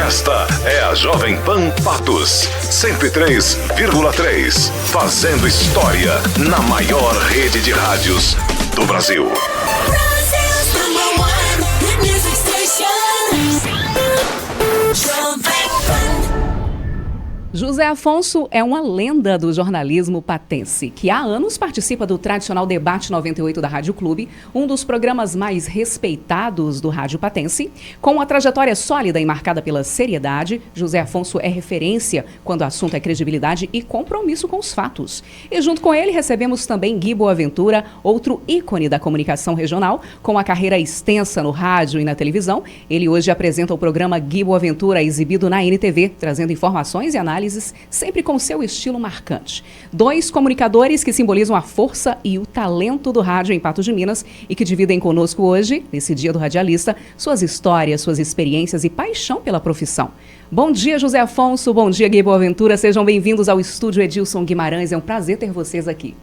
Esta é a Jovem Pan Patos, 103,3, fazendo história na maior rede de rádios do Brasil. José Afonso é uma lenda do jornalismo patense, que há anos participa do tradicional Debate 98 da Rádio Clube, um dos programas mais respeitados do rádio patense. Com uma trajetória sólida e marcada pela seriedade, José Afonso é referência quando o assunto é credibilidade e compromisso com os fatos. E junto com ele recebemos também Gui Boaventura, outro ícone da comunicação regional, com uma carreira extensa no rádio e na televisão. Ele hoje apresenta o programa Gui Boaventura, exibido na NTV, trazendo informações e análises sempre com seu estilo marcante. Dois comunicadores que simbolizam a força e o talento do rádio em Patos de Minas e que dividem conosco hoje, nesse Dia do Radialista, suas histórias, suas experiências e paixão pela profissão. Bom dia, José Afonso. Bom dia, Gui Boaventura. Sejam bem-vindos ao estúdio Edilson Guimarães. É um prazer ter vocês aqui.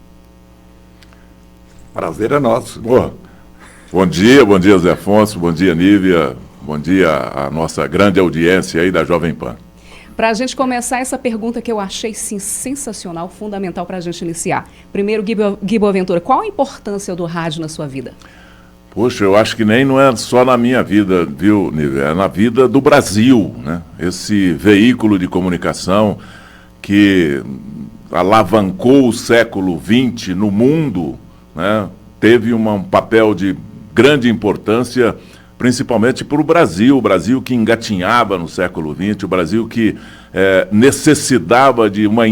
Prazer é nosso. Bom dia, José Afonso. Bom dia, Nívia. Bom dia à nossa grande audiência aí da Jovem Pan. Para a gente começar, essa pergunta que eu achei sim, sensacional, fundamental para a gente iniciar. Primeiro, Gui Boaventura, qual a importância do rádio na sua vida? Poxa, eu acho que não é só na minha vida, viu, Nívia? É na vida do Brasil, né? Esse veículo de comunicação que alavancou o século XX no mundo, né? Teve um papel de grande importância, principalmente para o Brasil que engatinhava no século XX, o Brasil que necessitava de uma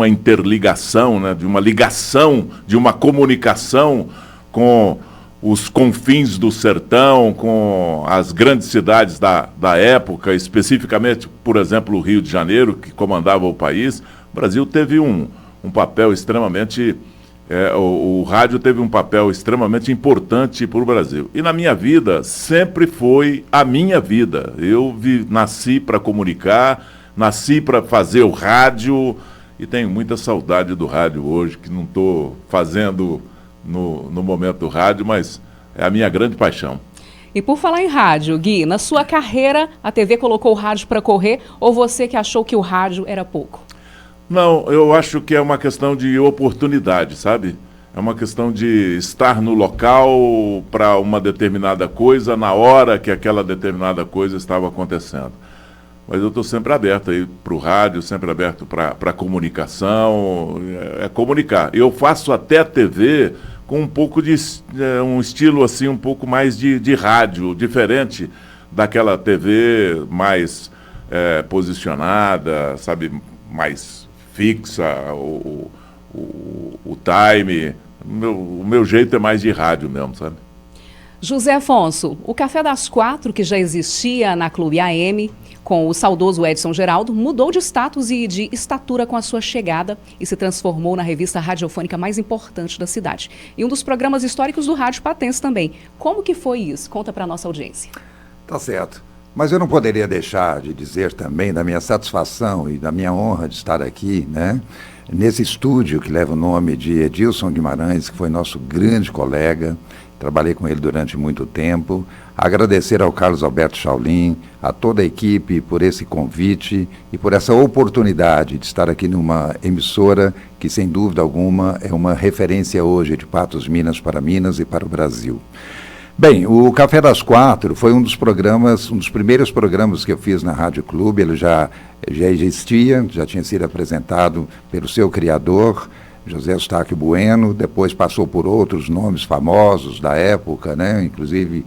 interligação, né, de uma ligação, de uma comunicação com os confins do sertão, com as grandes cidades da época, especificamente, por exemplo, o Rio de Janeiro, que comandava o país. O Brasil teve um papel extremamente... o rádio teve um papel extremamente importante para o Brasil. E na minha vida, sempre foi a minha vida. Eu nasci para comunicar, nasci para fazer o rádio e tenho muita saudade do rádio hoje, que não estou fazendo no momento do rádio, mas é a minha grande paixão. E por falar em rádio, Gui, na sua carreira, a TV colocou o rádio para correr ou você que achou que o rádio era pouco? Não, eu acho que é uma questão de oportunidade, sabe? É uma questão de estar no local para uma determinada coisa, na hora que aquela determinada coisa estava acontecendo. Mas eu estou sempre aberto aí para o rádio, sempre aberto para a comunicação, comunicar. Eu faço até a TV com um pouco de um estilo assim, um pouco mais de rádio, diferente daquela TV mais posicionada, sabe, mais fixa, o time. O meu jeito é mais de rádio mesmo, sabe? José Afonso, o Café das Quatro, que já existia na Clube AM, com o saudoso Edson Geraldo, mudou de status e de estatura com a sua chegada e se transformou na revista radiofônica mais importante da cidade. E um dos programas históricos do rádio patense também. Como que foi isso? Conta para a nossa audiência. Tá certo. Mas eu não poderia deixar de dizer também da minha satisfação e da minha honra de estar aqui, né, nesse estúdio que leva o nome de Edilson Guimarães, que foi nosso grande colega, trabalhei com ele durante muito tempo. Agradecer ao Carlos Alberto Chaulin, a toda a equipe por esse convite e por essa oportunidade de estar aqui numa emissora que, sem dúvida alguma, é uma referência hoje de Patos, Minas para Minas e para o Brasil. Bem, o Café das Quatro foi um dos primeiros programas que eu fiz na Rádio Clube. Ele já existia, já tinha sido apresentado pelo seu criador, José Eustáquio Bueno, depois passou por outros nomes famosos da época, né? Inclusive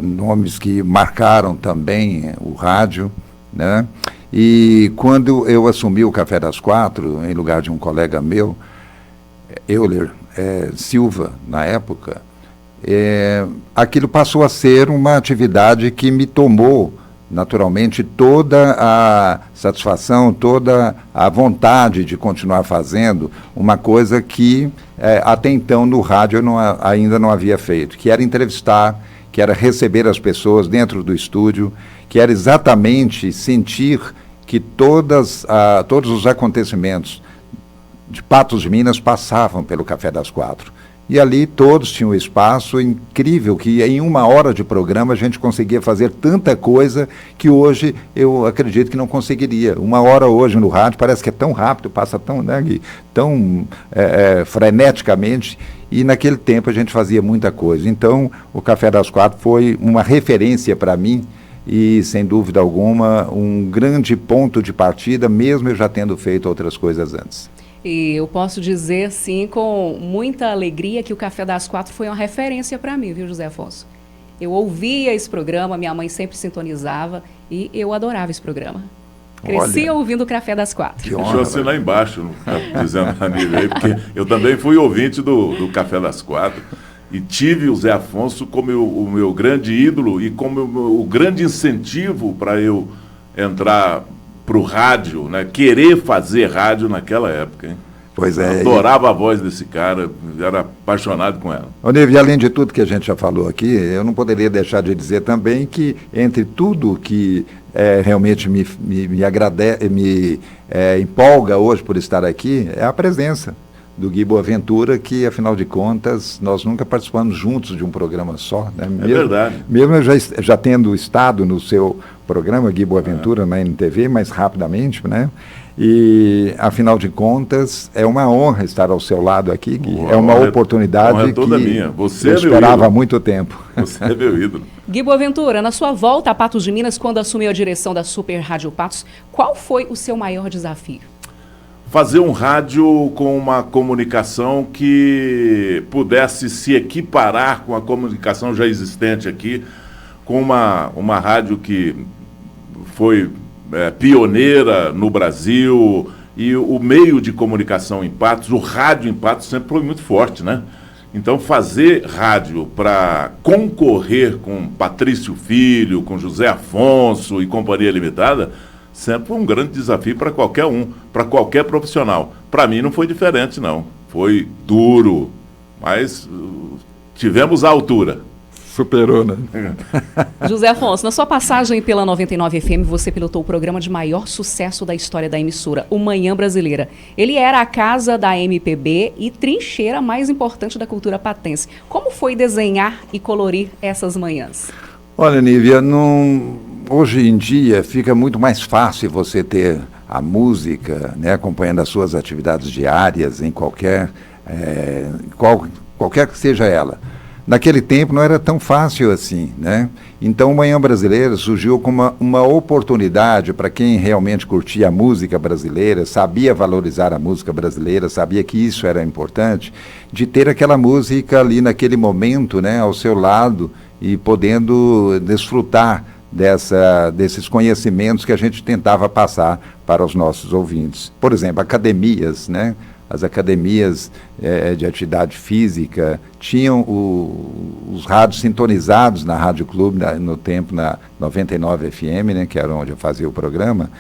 nomes que marcaram também o rádio, né? E quando eu assumi o Café das Quatro, em lugar de um colega meu, Euler Silva, na época, aquilo passou a ser uma atividade que me tomou, naturalmente, toda a satisfação, toda a vontade de continuar fazendo uma coisa que até então no rádio eu ainda não havia feito, que era entrevistar, que era receber as pessoas dentro do estúdio, que era exatamente sentir que todos os acontecimentos de Patos de Minas passavam pelo Café das Quatro. E ali todos tinham espaço, incrível que em 1 hora de programa a gente conseguia fazer tanta coisa que hoje eu acredito que não conseguiria. 1 hora hoje no rádio parece que é tão rápido, passa tão, né, Gui, tão freneticamente, e naquele tempo a gente fazia muita coisa. Então o Café das Quatro foi uma referência para mim e, sem dúvida alguma, um grande ponto de partida, mesmo eu já tendo feito outras coisas antes. E eu posso dizer, sim, com muita alegria, que o Café das Quatro foi uma referência para mim, viu, José Afonso? Eu ouvia esse programa, minha mãe sempre sintonizava e eu adorava esse programa. Cresci ouvindo o Café das Quatro. Deixa eu assinar embaixo, dizendo a nível aí, porque eu também fui ouvinte do Café das Quatro e tive o Zé Afonso como o meu grande ídolo e como o grande incentivo para eu entrar para o rádio, né? Querer fazer rádio naquela época, hein? Pois é. Eu adorava a voz desse cara, era apaixonado com ela. Olívio, além de tudo que a gente já falou aqui, eu não poderia deixar de dizer também que, entre tudo que realmente me empolga hoje por estar aqui, é a presença do Gui Boaventura, que, afinal de contas, nós nunca participamos juntos de um programa só. Né? É verdade. Mesmo eu já tendo estado no seu programa, Gui Boaventura, na NTV, mais rapidamente, né? E, afinal de contas, é uma honra estar ao seu lado aqui, Gui. É uma oportunidade que minha. Você eu esperava há muito tempo. Você é meu ídolo. Gui Boaventura, na sua volta a Patos de Minas, quando assumiu a direção da Super Rádio Patos, qual foi o seu maior desafio? Fazer um rádio com uma comunicação que pudesse se equiparar com a comunicação já existente aqui, com uma rádio que foi pioneira no Brasil, e o meio de comunicação em Patos, o rádio em Patos sempre foi muito forte, né? Então fazer rádio para concorrer com Patrício Filho, com José Afonso e Companhia Limitada, sempre foi um grande desafio para qualquer um, para qualquer profissional. Para mim não foi diferente, não. Foi duro, mas tivemos a altura. Superou, né? José Afonso, na sua passagem pela 99 FM, você pilotou o programa de maior sucesso da história da emissora, o Manhã Brasileira. Ele era a casa da MPB e trincheira mais importante da cultura patense. Como foi desenhar e colorir essas manhãs? Olha, Nívia, hoje em dia fica muito mais fácil você ter a música, né, acompanhando as suas atividades diárias em qualquer que seja ela. Naquele tempo não era tão fácil assim, né? Então o Manhã Brasileira surgiu como uma oportunidade para quem realmente curtia a música brasileira, sabia valorizar a música brasileira, sabia que isso era importante, de ter aquela música ali naquele momento, né, ao seu lado e podendo desfrutar desses conhecimentos que a gente tentava passar para os nossos ouvintes. Por exemplo, academias, né? As academias de atividade física tinham os rádios sintonizados na Rádio Clube, no tempo na 99 FM, né, que era onde eu fazia o programa.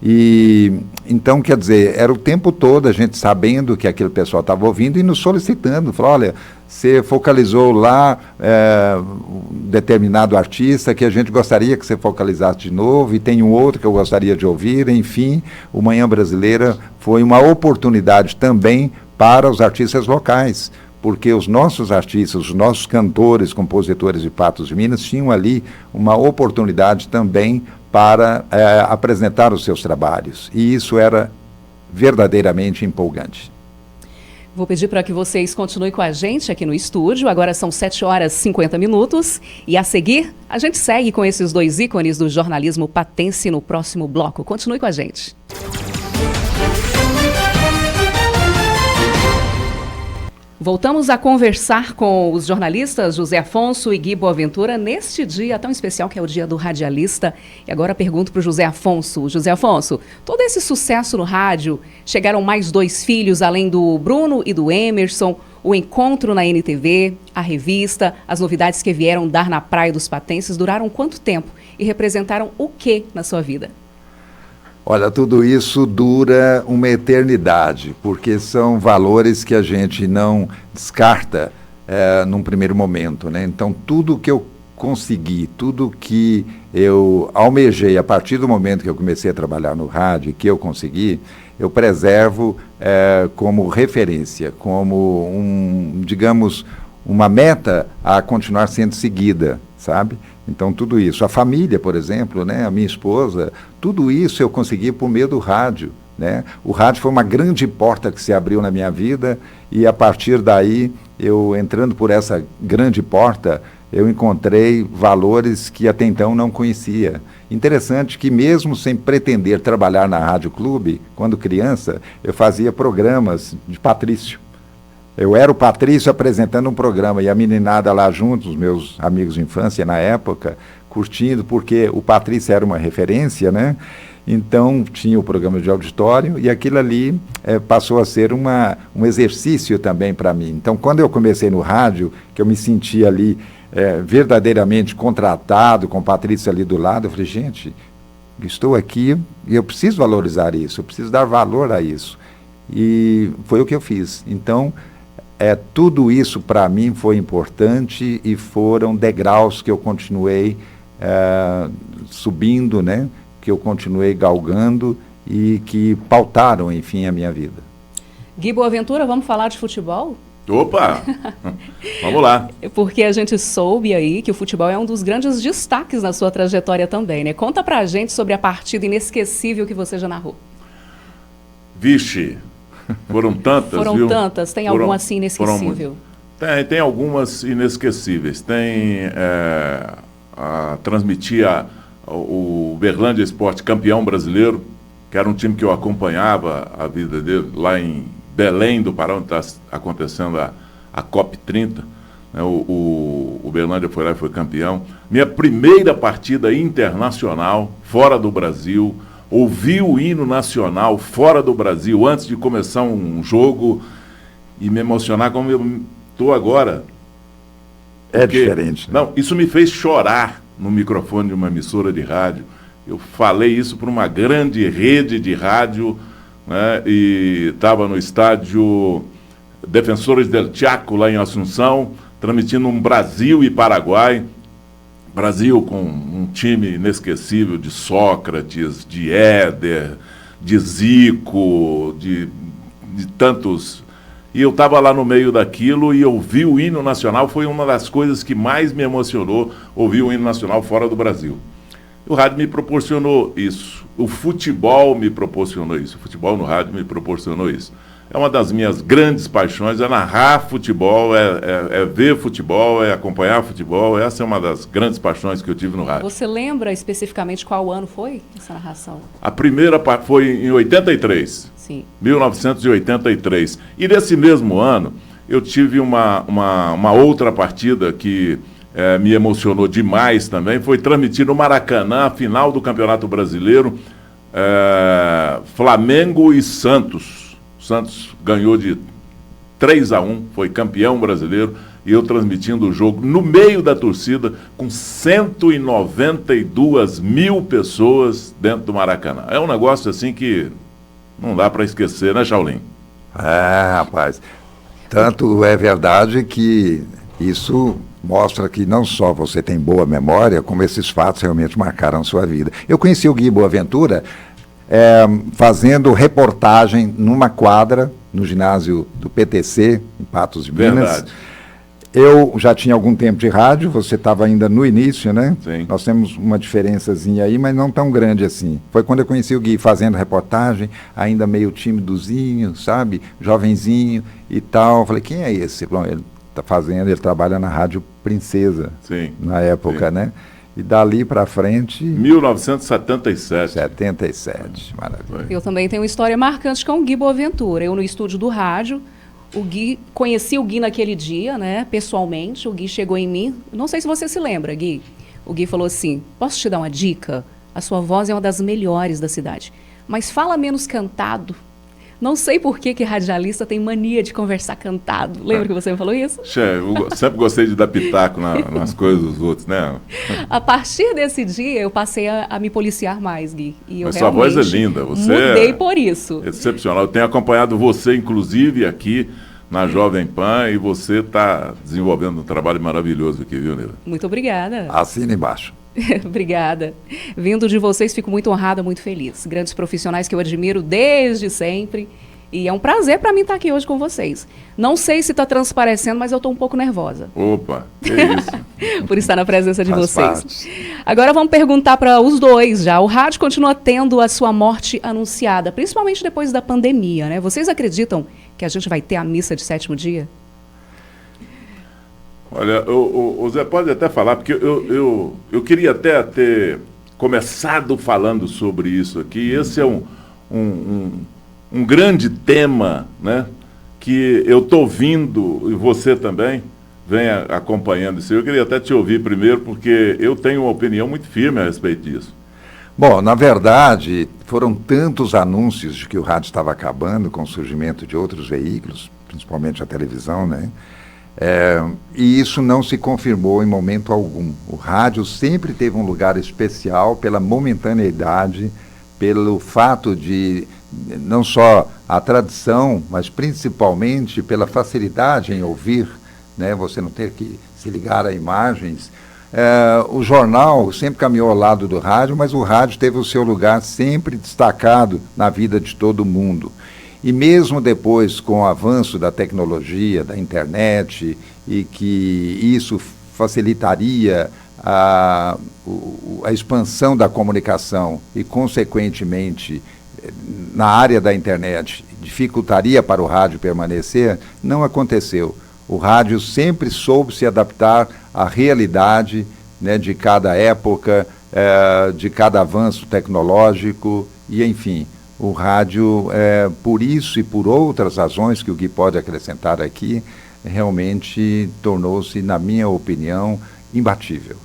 E então, quer dizer, era o tempo todo a gente sabendo que aquele pessoal estava ouvindo e nos solicitando, falou, olha, você focalizou lá um determinado artista que a gente gostaria que você focalizasse de novo, e tem um outro que eu gostaria de ouvir. Enfim, o Manhã Brasileira foi uma oportunidade também para os artistas locais, porque os nossos artistas, os nossos cantores, compositores de Patos de Minas tinham ali uma oportunidade também para apresentar os seus trabalhos. E isso era verdadeiramente empolgante. Vou pedir para que vocês continuem com a gente aqui no estúdio. Agora são 7h50 e a seguir a gente segue com esses dois ícones do jornalismo patense no próximo bloco. Continue com a gente. Voltamos a conversar com os jornalistas José Afonso e Gui Boaventura neste dia tão especial que é o Dia do Radialista. E agora pergunto para o José Afonso. José Afonso, todo esse sucesso no rádio, chegaram mais 2 filhos, além do Bruno e do Emerson, o encontro na NTV, a revista, as novidades que vieram dar na Praia dos Patenses, duraram quanto tempo e representaram o que na sua vida? Olha, tudo isso dura uma eternidade, porque são valores que a gente não descarta num primeiro momento, né? Então, tudo que eu consegui, tudo que eu almejei a partir do momento que eu comecei a trabalhar no rádio, que eu consegui, eu preservo como referência, como digamos, uma meta a continuar sendo seguida, sabe? Então, tudo isso. A família, por exemplo, né, a minha esposa, tudo isso eu consegui por meio do rádio, né? O rádio foi uma grande porta que se abriu na minha vida e, a partir daí, eu entrando por essa grande porta, eu encontrei valores que até então não conhecia. Interessante que, mesmo sem pretender trabalhar na Rádio Clube, quando criança, eu fazia programas de Patrício. Eu era o Patrício apresentando um programa e a meninada lá junto, os meus amigos de infância na época, curtindo, porque o Patrício era uma referência, né? Então, tinha o programa de auditório e aquilo ali passou a ser um exercício também para mim. Então, quando eu comecei no rádio, que eu me sentia ali verdadeiramente contratado, com o Patrício ali do lado, eu falei, gente, estou aqui e eu preciso valorizar isso, eu preciso dar valor a isso. E foi o que eu fiz. Então, tudo isso para mim foi importante e foram degraus que eu continuei subindo, né? Que eu continuei galgando e que pautaram, enfim, a minha vida. Gui Boaventura, vamos falar de futebol? Opa! Vamos lá. Porque a gente soube aí que o futebol é um dos grandes destaques na sua trajetória também, né? Conta pra gente sobre a partida inesquecível que você já narrou. Vixe, foram tantas, Foram viu? tantas, tem alguma assim inesquecível? Tem algumas inesquecíveis. Tem transmitir o Uberlândia Esporte campeão brasileiro, que era um time que eu acompanhava a vida dele, lá em Belém do Pará, onde está acontecendo a COP30. Né? O Uberlândia foi lá e foi campeão. Minha primeira partida internacional, fora do Brasil, ouvi o hino nacional fora do Brasil, antes de começar um jogo, e me emocionar como eu estou agora. É diferente. Né? Não, isso me fez chorar no microfone de uma emissora de rádio. Eu falei isso para uma grande rede de rádio, né, e estava no estádio Defensores del Chaco, lá em Assunção, transmitindo um Brasil e Paraguai. Brasil com um time inesquecível de Sócrates, de Éder, de Zico, de tantos. E eu estava lá no meio daquilo e ouvi o hino nacional, foi uma das coisas que mais me emocionou, ouvir o hino nacional fora do Brasil. O rádio me proporcionou isso, o futebol me proporcionou isso, o futebol no rádio me proporcionou isso. É uma das minhas grandes paixões, é narrar futebol, é ver futebol, é acompanhar futebol. Essa é uma das grandes paixões que eu tive no rádio. Você lembra especificamente qual ano foi essa narração? A primeira foi em 83. Sim. 1983. E nesse mesmo ano, eu tive uma outra partida que me emocionou demais também. Foi transmitir no Maracanã a final do Campeonato Brasileiro, Flamengo e Santos. O Santos ganhou de 3-1, foi campeão brasileiro, e eu transmitindo o jogo no meio da torcida, com 192 mil pessoas dentro do Maracanã. É um negócio assim que não dá para esquecer, né, Shaolin? Rapaz, tanto é verdade que isso mostra que não só você tem boa memória, como esses fatos realmente marcaram sua vida. Eu conheci o Gui Boaventura fazendo reportagem numa quadra no ginásio do PTC, em Patos de Minas. Verdade. Eu já tinha algum tempo de rádio, você estava ainda no início, né? Sim. Nós temos uma diferençazinha aí, mas não tão grande assim. Foi quando eu conheci o Gui fazendo reportagem, ainda meio timidozinho, sabe? Jovenzinho e tal. Eu falei, quem é esse? Bom, ele está fazendo, ele trabalha na Rádio Princesa, Sim. na época, Sim. né? E dali para frente... 1977. 77, maravilha. Eu também tenho uma história marcante com o Gui Boaventura. Eu no estúdio do rádio, conheci o Gui naquele dia, né, pessoalmente. O Gui chegou em mim, não sei se você se lembra, Gui. O Gui falou assim, posso te dar uma dica? A sua voz é uma das melhores da cidade, mas fala menos cantado. Não sei por que radialista tem mania de conversar cantado. Lembra que você me falou isso? Eu sempre gostei de dar pitaco nas coisas dos outros, né? A partir desse dia, eu passei a me policiar mais, Gui. E Mas sua voz é linda. Você mudei por isso. Excepcional. Eu tenho acompanhado você, inclusive, aqui na Jovem Pan, e você está desenvolvendo um trabalho maravilhoso aqui, viu, Neila? Muito obrigada. Assina embaixo. Obrigada. Vindo de vocês, fico muito honrada, muito feliz. Grandes profissionais que eu admiro desde sempre. E é um prazer para mim estar aqui hoje com vocês. Não sei se está transparecendo, mas eu estou um pouco nervosa. Opa, que isso. Por estar na presença de Faz vocês. parte. Agora vamos perguntar para os dois já. O rádio continua tendo a sua morte anunciada, principalmente depois da pandemia, né? Vocês acreditam que a gente vai ter a missa de 7º dia? Olha, o Zé pode até falar, porque eu queria até ter começado falando sobre isso aqui. Esse é um grande tema, né, que eu estou ouvindo, e você também vem acompanhando isso. Eu queria até te ouvir primeiro, porque eu tenho uma opinião muito firme a respeito disso. Bom, na verdade, foram tantos anúncios de que o rádio estava acabando com o surgimento de outros veículos, principalmente a televisão, né? E isso não se confirmou em momento algum. O rádio sempre teve um lugar especial pela momentaneidade, pelo fato de não só a tradição, mas principalmente pela facilidade em ouvir, né? Você não ter que se ligar a imagens. O jornal sempre caminhou ao lado do rádio, mas o rádio teve o seu lugar sempre destacado na vida de todo mundo. E mesmo depois, com o avanço da tecnologia, da internet, e que isso facilitaria a expansão da comunicação e, consequentemente, na área da internet, dificultaria para o rádio permanecer, não aconteceu. O rádio sempre soube se adaptar à realidade, né, de cada época, de cada avanço tecnológico, e, enfim, o rádio, por isso e por outras razões que o Gui pode acrescentar aqui, realmente tornou-se, na minha opinião, imbatível.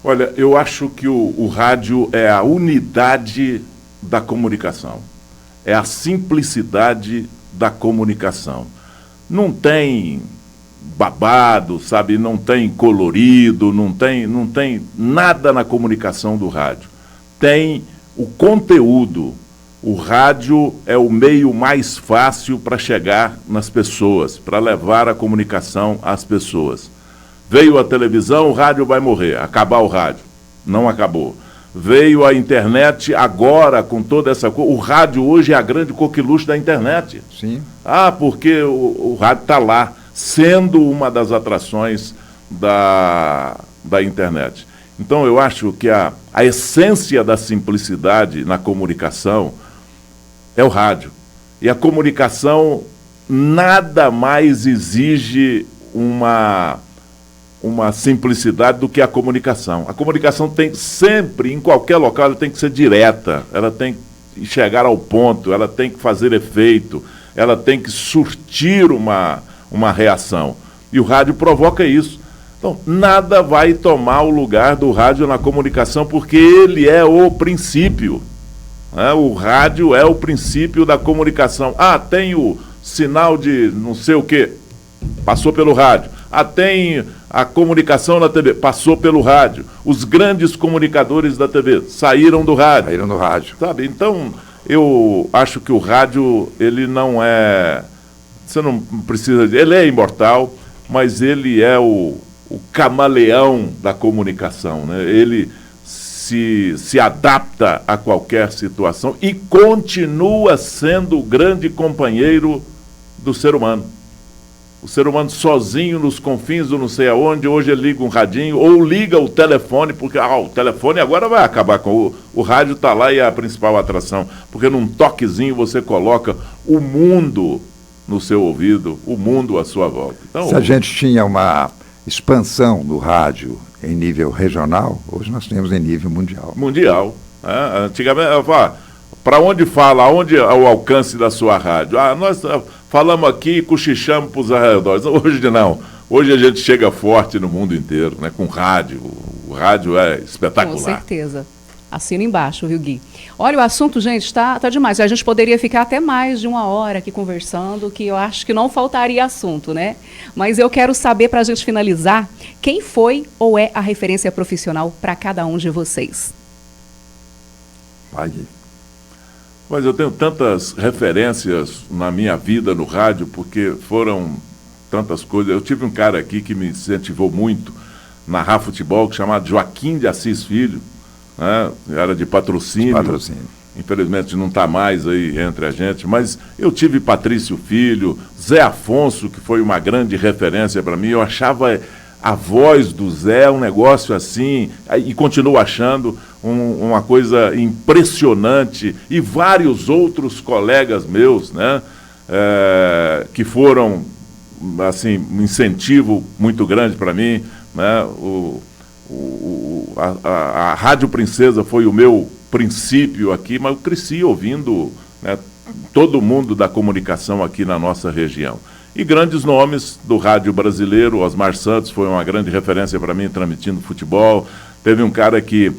Olha, eu acho que o rádio é a unidade da comunicação, é a simplicidade da comunicação. Não tem babado, sabe? Não tem colorido, não tem nada na comunicação do rádio. Tem o conteúdo. O rádio é o meio mais fácil para chegar nas pessoas, para levar a comunicação às pessoas. Veio a televisão, o rádio vai morrer, acabar o rádio. Não acabou. Veio a internet, agora com toda essa coisa. O rádio hoje é a grande coqueluche da internet. Sim. Porque o rádio está lá, sendo uma das atrações da internet. Então eu acho que a essência da simplicidade na comunicação é o rádio. E a comunicação nada mais exige uma simplicidade do que a comunicação. A comunicação tem sempre, em qualquer local, ela tem que ser direta, ela tem que chegar ao ponto, ela tem que fazer efeito, ela tem que surtir uma reação. E o rádio provoca isso. Então, nada vai tomar o lugar do rádio na comunicação, porque ele é o princípio. O rádio é o princípio da comunicação. Tem o sinal de não sei o quê, passou pelo rádio. Tem a comunicação na TV, passou pelo rádio. Os grandes comunicadores da TV saíram do rádio. Saíram do rádio. Sabe? Então, eu acho que o rádio, ele não é... Você não precisa... Ele é imortal, mas ele é o camaleão da comunicação, né? Ele se adapta a qualquer situação e continua sendo o grande companheiro do ser humano. O ser humano sozinho nos confins do não sei aonde, hoje ele liga um radinho ou liga o telefone, porque o telefone agora vai acabar com o rádio, está lá e é a principal atração, porque num toquezinho você coloca o mundo no seu ouvido, o mundo à sua volta. Então, se a gente tinha uma expansão do rádio em nível regional, hoje nós temos em nível mundial. Mundial. Antigamente, para onde fala, aonde é o alcance da sua rádio? Nós falamos aqui e cochichamos para os arredores. Hoje não. Hoje a gente chega forte no mundo inteiro, né, com rádio. O rádio é espetacular. Com certeza. Assina embaixo, viu, Gui? Olha, o assunto, gente, tá demais. A gente poderia ficar até mais de 1 hora aqui conversando, que eu acho que não faltaria assunto, né? Mas eu quero saber, para a gente finalizar, quem foi ou é a referência profissional para cada um de vocês? Vai, Gui. Mas eu tenho tantas referências na minha vida no rádio, porque foram tantas coisas. Eu tive um cara aqui que me incentivou muito narrar futebol, chamado Joaquim de Assis Filho, né? Era de Patrocínio. Infelizmente não está mais aí entre a gente, mas eu tive Patrício Filho, Zé Afonso, que foi uma grande referência para mim. Eu achava a voz do Zé um negócio assim, e continuo achando uma coisa impressionante, e vários outros colegas meus, né, que foram assim, um incentivo muito grande para mim, né? A Rádio Princesa foi o meu princípio aqui, mas eu cresci ouvindo, né, todo mundo da comunicação aqui na nossa região. E grandes nomes do rádio brasileiro. Osmar Santos foi uma grande referência para mim, transmitindo futebol. Teve um cara que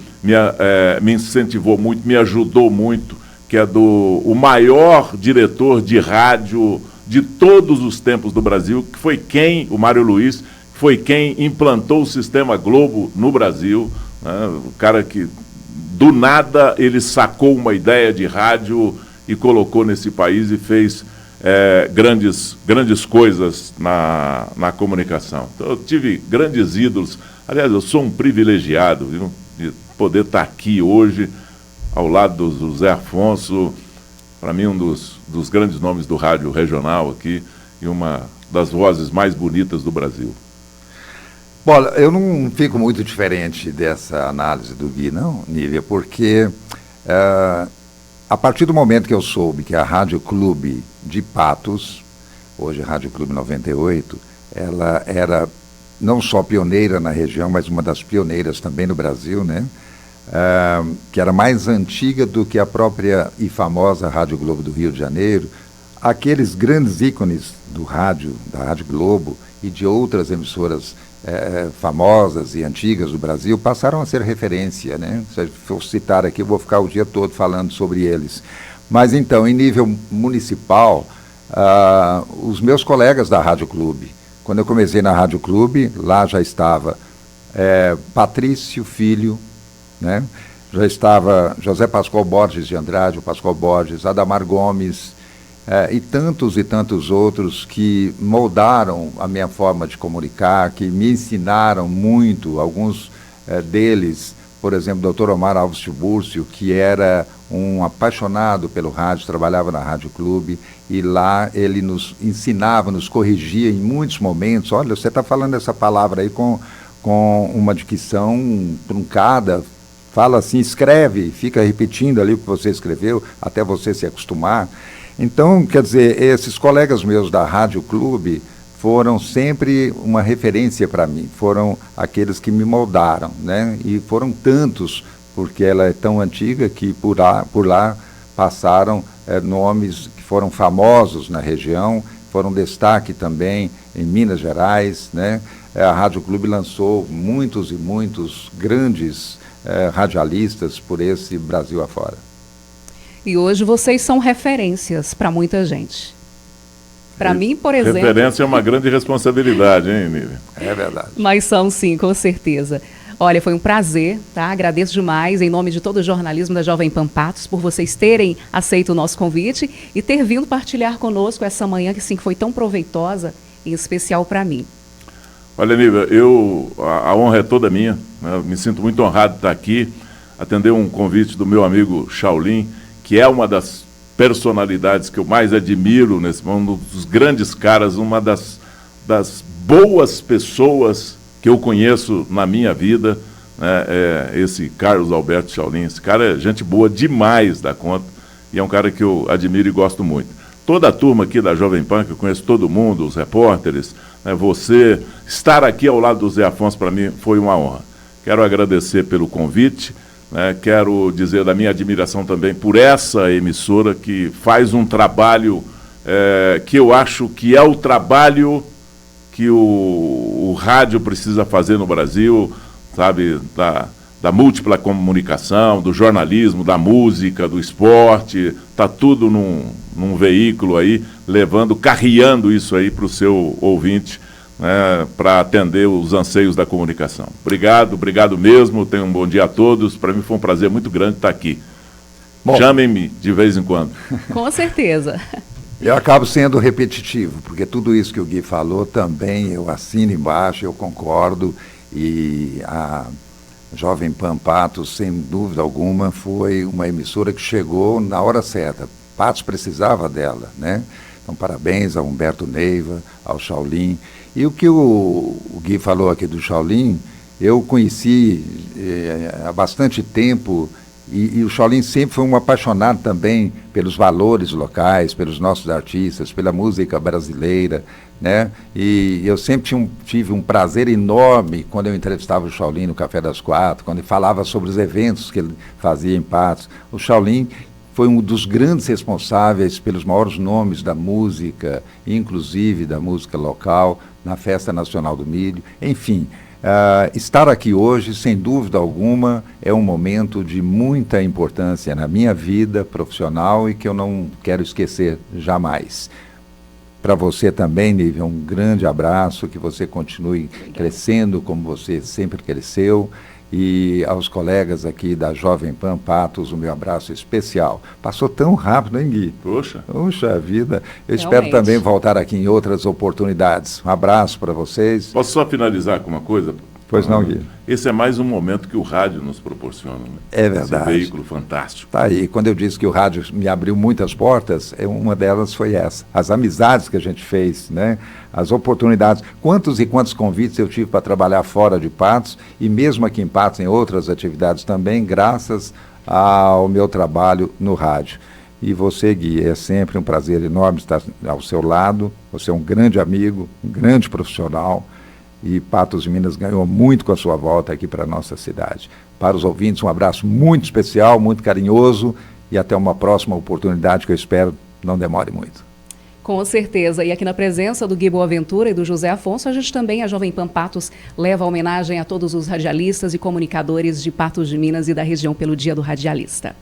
me incentivou muito, me ajudou muito, que é o maior diretor de rádio de todos os tempos do Brasil, que foi o Mário Luiz, foi quem implantou o Sistema Globo no Brasil, né? O cara que, do nada, ele sacou uma ideia de rádio e colocou nesse país e fez grandes coisas na comunicação. Então, eu tive grandes ídolos. Aliás, eu sou um privilegiado, viu, de poder estar aqui hoje, ao lado do Zé Afonso, para mim um dos grandes nomes do rádio regional aqui, e uma das vozes mais bonitas do Brasil. Bom, eu não fico muito diferente dessa análise do Gui, não, Nívia, porque a partir do momento que eu soube que a Rádio Clube de Patos, hoje Rádio Clube 98, ela era não só pioneira na região, mas uma das pioneiras também no Brasil, né? Que era mais antiga do que a própria e famosa Rádio Globo do Rio de Janeiro. Aqueles grandes ícones do rádio, da Rádio Globo e de outras emissoras famosas e antigas do Brasil passaram a ser referência, né? Se eu for citar aqui, eu vou ficar o dia todo falando sobre eles. Mas então, em nível municipal, os meus colegas da Rádio Clube, quando eu comecei na Rádio Clube, lá já estava Patrício Filho, né? Já estava José Pascoal Borges de Andrade, o Pascoal Borges, Adamar Gomes, e tantos outros que moldaram a minha forma de comunicar, que me ensinaram muito. Alguns deles, por exemplo, o Dr. Omar Alves Tibúrcio, que era um apaixonado pelo rádio, trabalhava na Rádio Clube, e lá ele nos ensinava, nos corrigia em muitos momentos. Olha, você está falando essa palavra aí com uma dicção truncada, fala assim, escreve, fica repetindo ali o que você escreveu, até você se acostumar. Então, quer dizer, esses colegas meus da Rádio Clube foram sempre uma referência para mim, foram aqueles que me moldaram, né? E foram tantos, porque ela é tão antiga que por lá passaram nomes que foram famosos na região, foram destaque também em Minas Gerais, né? A Rádio Clube lançou muitos e muitos grandes radialistas por esse Brasil afora. E hoje vocês são referências para muita gente. Para mim, por exemplo... Referência é uma grande responsabilidade, hein, Nívia? É verdade. Mas são sim, com certeza. Olha, foi um prazer, tá? Agradeço demais, em nome de todo o jornalismo da Jovem Pan Patos, por vocês terem aceito o nosso convite e ter vindo partilhar conosco essa manhã que sim foi tão proveitosa e especial para mim. Olha, Nívia, a honra é toda minha, né? Me sinto muito honrado de estar aqui, atender um convite do meu amigo Shaolin, que é uma das personalidades que eu mais admiro nesse mundo, um dos grandes caras, uma das boas pessoas que eu conheço na minha vida, né? Esse Carlos Alberto Shaolin. Esse cara é gente boa demais da conta e é um cara que eu admiro e gosto muito. Toda a turma aqui da Jovem Pan, que eu conheço todo mundo, os repórteres, né? Você estar aqui ao lado do Zé Afonso, para mim, foi uma honra. Quero agradecer pelo convite. Quero dizer da minha admiração também por essa emissora que faz um trabalho que eu acho que é o trabalho que o rádio precisa fazer no Brasil, sabe, da múltipla comunicação, do jornalismo, da música, do esporte, está tudo num veículo aí, carreando isso aí para o seu ouvinte, né, para atender os anseios da comunicação. Obrigado mesmo, tenham um bom dia a todos. Para mim foi um prazer muito grande estar aqui. Bom, chamem-me de vez em quando. Com certeza. eu acabo sendo repetitivo, porque tudo isso que o Gui falou também eu assino embaixo, eu concordo, e a Jovem Pan Patos, sem dúvida alguma, foi uma emissora que chegou na hora certa. Patos precisava dela, né? Então, parabéns ao Humberto Neiva, ao Shaolin. E o que o Gui falou aqui do Shaolin, eu conheci há bastante tempo, e o Shaolin sempre foi um apaixonado também pelos valores locais, pelos nossos artistas, pela música brasileira, né? E eu sempre tive um prazer enorme quando eu entrevistava o Shaolin no Café das Quatro, quando ele falava sobre os eventos que ele fazia em Patos. O Shaolin foi um dos grandes responsáveis pelos maiores nomes da música, inclusive da música local, na Festa Nacional do Milho. Enfim, estar aqui hoje, sem dúvida alguma, é um momento de muita importância na minha vida profissional e que eu não quero esquecer jamais. Para você também, Nívia, um grande abraço, que você continue crescendo como você sempre cresceu. E aos colegas aqui da Jovem Pan Patos, o meu abraço especial. Passou tão rápido, hein, Gui? Poxa. Puxa vida. Eu Realmente. espero também voltar aqui em outras oportunidades. Um abraço para vocês. Posso só finalizar com uma coisa? Pois não, Gui. Esse é mais um momento que o rádio nos proporciona. Né? É verdade. Esse veículo fantástico. Tá aí. Quando eu disse que o rádio me abriu muitas portas, uma delas foi essa. As amizades que a gente fez, né? As oportunidades. Quantos e quantos convites eu tive para trabalhar fora de Patos, e mesmo aqui em Patos, em outras atividades também, graças ao meu trabalho no rádio. E você, Gui, é sempre um prazer enorme estar ao seu lado. Você é um grande amigo, um grande profissional. E Patos de Minas ganhou muito com a sua volta aqui para a nossa cidade. Para os ouvintes, um abraço muito especial, muito carinhoso, e até uma próxima oportunidade que eu espero não demore muito. Com certeza. E aqui na presença do Gui Boaventura e do José Afonso, a gente também, a Jovem Pan Patos, leva a homenagem a todos os radialistas e comunicadores de Patos de Minas e da região pelo Dia do Radialista.